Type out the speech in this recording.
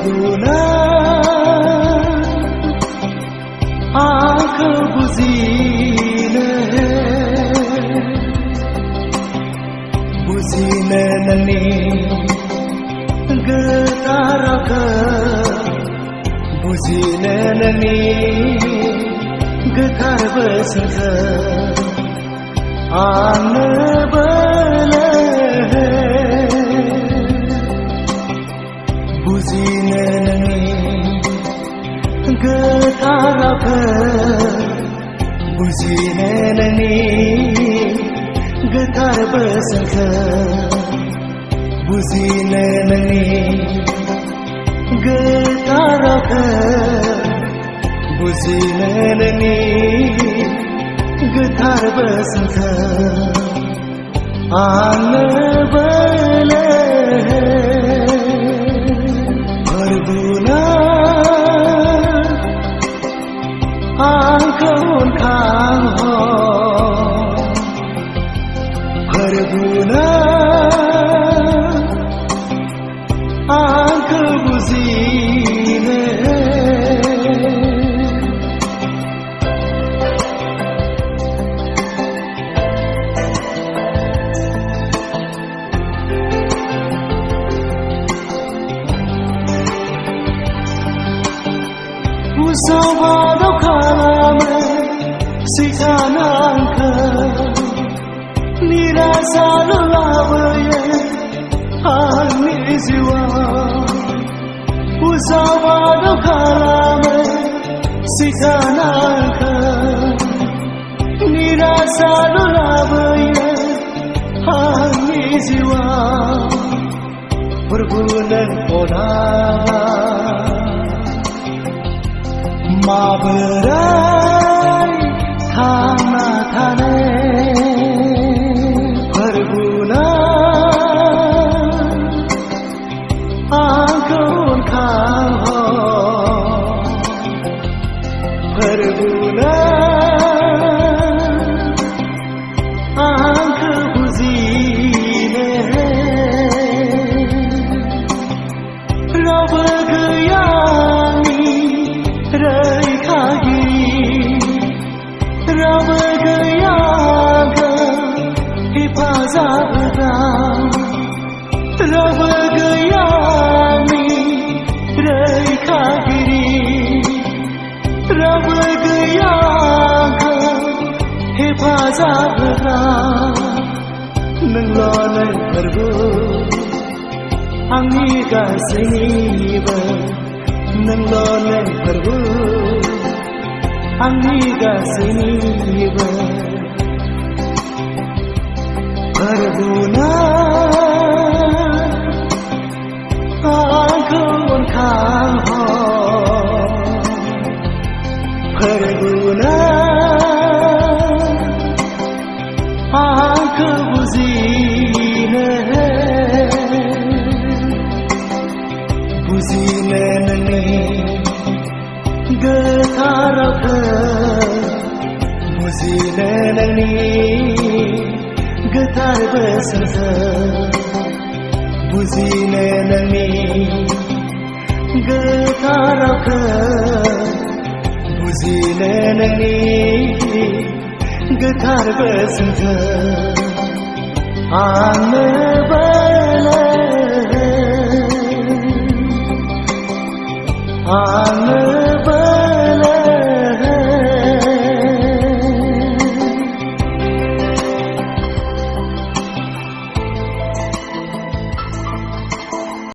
Berguna aku buzine nani getaraka buzine nani getar besengka ane bele buzine nani getaraka buzine nani getar besengka buzine nani getaraka buzine nani getar besengka ane bele berguna angkon kang ho berguna angke buzine Usawado kalame sikananka nirasa lulabaye ani jiwa Usawado kalame sikananka nirasa lulabaye ani jiwa berbulan odara maberai thana thane berguna angkon kang ho berguna angke buzine raba gayani rai rab gaya ga hifazat rab gaya mi rekha giri rab gaya ga hifazat nang lo nai karbo angi ga siniba nang lo nai karbo Amiga siniba berguna angkon kang ho berguna angke buzine buzine nani getaraka buzine nani getar besengka buzine nani getaraka buzine nani getar besengka ane